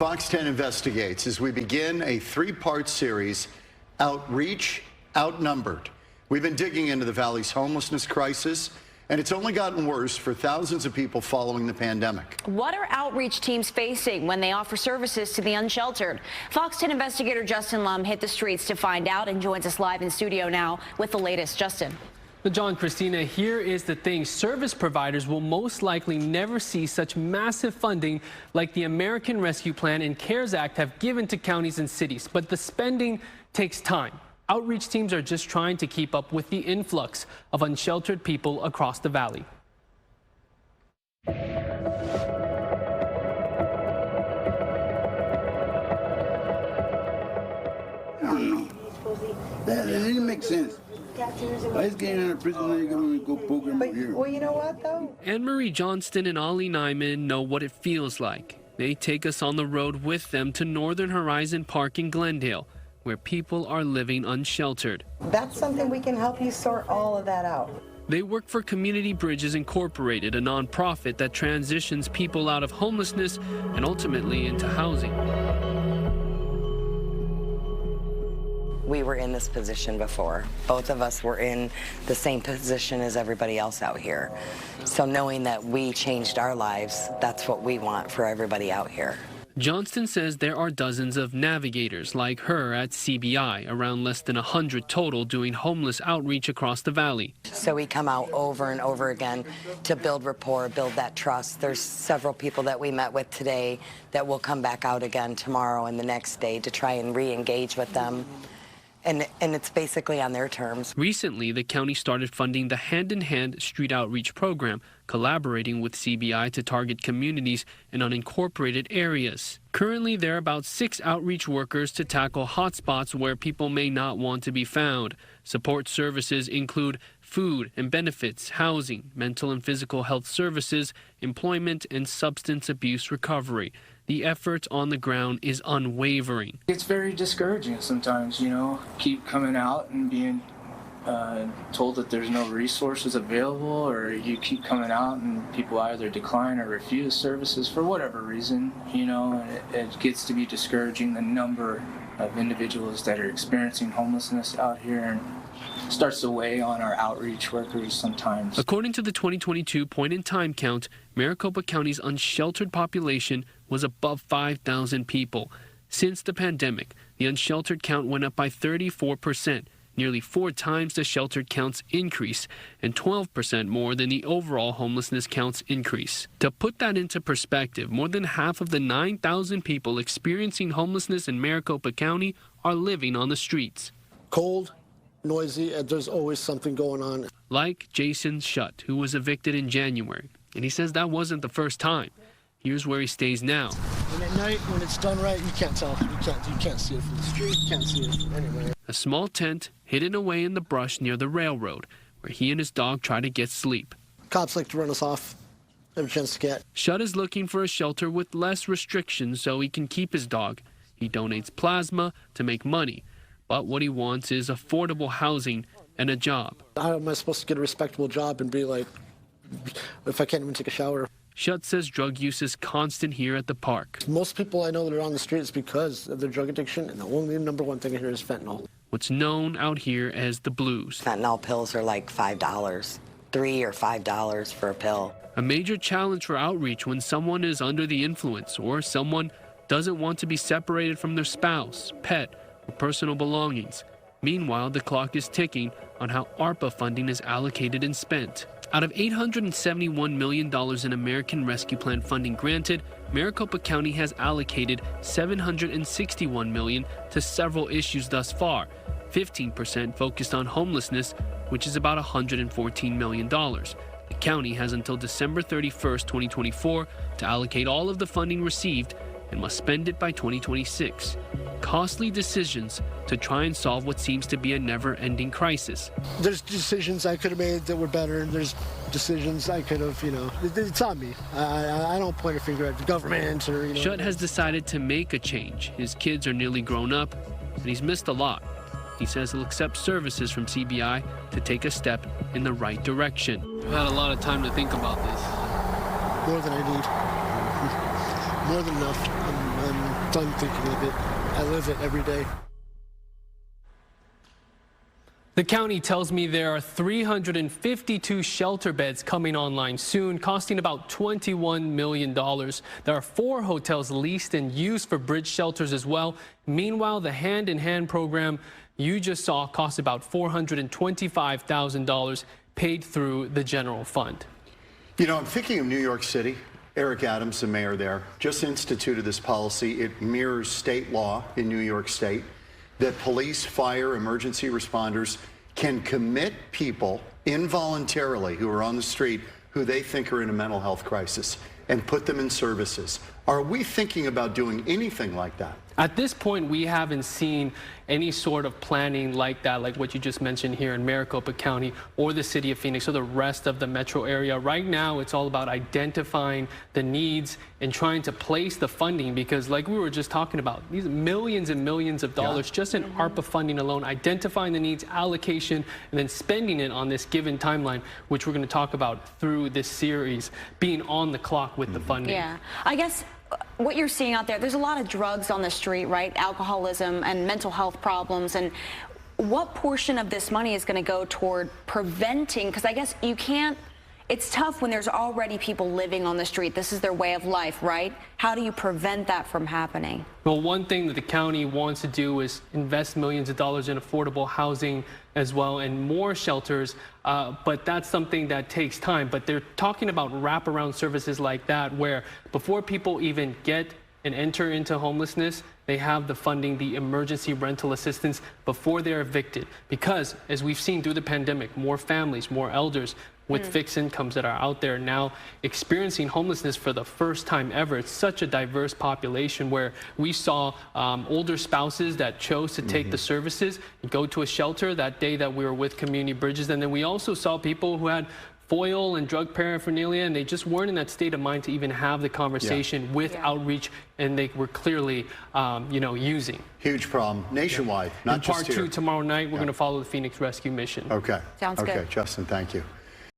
Fox 10 investigates as we begin a three-part series, Outreach, Outnumbered. We've been digging into the Valley's homelessness crisis, and it's only gotten worse for thousands of people following the pandemic. What are outreach teams facing when they offer services to the unsheltered? Fox 10 investigator Justin Lum hit the streets to find out and joins us live in studio now with the latest. Justin. John, Christina, here is the thing. Service providers will most likely never see such massive funding like the American Rescue Plan and CARES Act have given to counties and cities. But the spending takes time. Outreach teams are just trying to keep up with the influx of unsheltered people across the valley. I don't know. That didn't make sense. Why is getting out of prison and you're going to go program over here? Well, you know what, though? Anne-Marie Johnston and Ollie Nyman know what it feels like. They take us on the road with them to Northern Horizon Park in Glendale, where people are living unsheltered. That's something we can help you sort all of that out. They work for Community Bridges Incorporated, a nonprofit that transitions people out of homelessness and ultimately into housing. We were in this position before. Both of us were in the same position as everybody else out here. So knowing that we changed our lives, that's what we want for everybody out here. Johnston says there are dozens of navigators like her at CBI, around less than 100 total doing homeless outreach across the valley. So we come out over and over again to build rapport, build that trust. There's several people that we met with today that will come back out again tomorrow and the next day to try and re-engage with them. And it's basically on their terms. Recently, the county started funding the Hand in Hand Street Outreach Program, collaborating with CBI to target communities in unincorporated areas. Currently, there are about 6 outreach workers to tackle hotspots where people may not want to be found. Support services include food and benefits, housing, mental and physical health services, employment, and substance abuse recovery. The effort on the ground is unwavering. It's very discouraging sometimes, you know, keep coming out and being told that there's no resources available, or you keep coming out and people either decline or refuse services for whatever reason, you know, and it gets to be discouraging, the number of individuals that are experiencing homelessness out here, and starts to weigh on our outreach workers sometimes. According to the 2022 point-in-time count, Maricopa County's unsheltered population was above 5,000 people. Since the pandemic, the unsheltered count went up by 34%, nearly 4 times the sheltered count's increase, and 12% more than the overall homelessness count's increase. To put that into perspective, more than half of the 9,000 people experiencing homelessness in Maricopa County are living on the streets. Cold, noisy, and there's always something going on. Like Jason Shutt, who was evicted in January, and he says that wasn't the first time. Here's where he stays now. And at night, when it's done right, you can't tell. You can't see it from the street. You can't see it from anywhere. A small tent hidden away in the brush near the railroad, where he and his dog try to get sleep. Cops like to run us off every chance to get. Shutt is looking for a shelter with less restrictions so he can keep his dog. He donates plasma to make money, but what he wants is affordable housing and a job. How am I supposed to get a respectable job and be like, if I can't even take a shower? Shutt says drug use is constant here at the park. Most people I know that are on the street is because of their drug addiction, and the only #1 thing I hear is fentanyl. What's known out here as the blues. Fentanyl pills are like $5, $3 or $5 for a pill. A major challenge for outreach when someone is under the influence or someone doesn't want to be separated from their spouse, pet, or personal belongings. Meanwhile, the clock is ticking on how ARPA funding is allocated and spent. Out of $871 million in American Rescue Plan funding granted, Maricopa County has allocated $761 million to several issues thus far. 15% focused on homelessness, which is about $114 million. The county has until December 31st, 2024 to allocate all of the funding received and must spend it by 2026. Costly decisions to try and solve what seems to be a never-ending crisis. There's decisions I could have made that were better, and there's decisions I could have, it's on me. I don't point a finger at the government or, Shutt has decided to make a change. His kids are nearly grown up, and he's missed a lot. He says he'll accept services from CBI to take a step in the right direction. I've had a lot of time to think about this. More than I need. More than enough. I'm done thinking of it. I live it every day. The county tells me there are 352 shelter beds coming online soon, costing about $21 million. There are 4 hotels leased and used for bridge shelters as well. Meanwhile, the hand-in-hand program you just saw costs about $425,000 paid through the general fund. You know, I'm thinking of New York City. Eric Adams, the mayor there, just instituted this policy. It mirrors state law in New York State that police, fire, emergency responders can commit people involuntarily who are on the street who they think are in a mental health crisis and put them in services. Are we thinking about doing anything like that? At this point, we haven't seen any sort of planning like that, like what you just mentioned here in Maricopa County or the city of Phoenix or the rest of the metro area. Right now, it's all about identifying the needs and trying to place the funding, because like we were just talking about, these millions and millions of dollars just in ARPA funding alone, identifying the needs, allocation, and then spending it on this given timeline, which we're going to talk about through this series, being on the clock with the funding. Yeah, I guess what you're seeing out there, there's a lot of drugs on the street, right? Alcoholism and mental health problems. And what portion of this money is going to go toward preventing? Because I guess you can't, it's tough when there's already people living on the street. This is their way of life, right? How do you prevent that from happening? Well, one thing that the county wants to do is invest millions of dollars in affordable housing as well and more shelters, but that's something that takes time. But they're talking about wraparound services like that, where before people even get and enter into homelessness, they have the funding, the emergency rental assistance before they're evicted. Because as we've seen through the pandemic, more families, more elders with fixed incomes that are out there now experiencing homelessness for the first time ever. It's such a diverse population where we saw older spouses that chose to take the services and go to a shelter that day that we were with Community Bridges. And then we also saw people who had foil and drug paraphernalia, and they just weren't in that state of mind to even have the conversation with outreach, and they were clearly, using. Huge problem nationwide, not just here. Part 2 tomorrow night, we're going to follow the Phoenix Rescue Mission. Okay. Sounds good. Okay, Justin, thank you.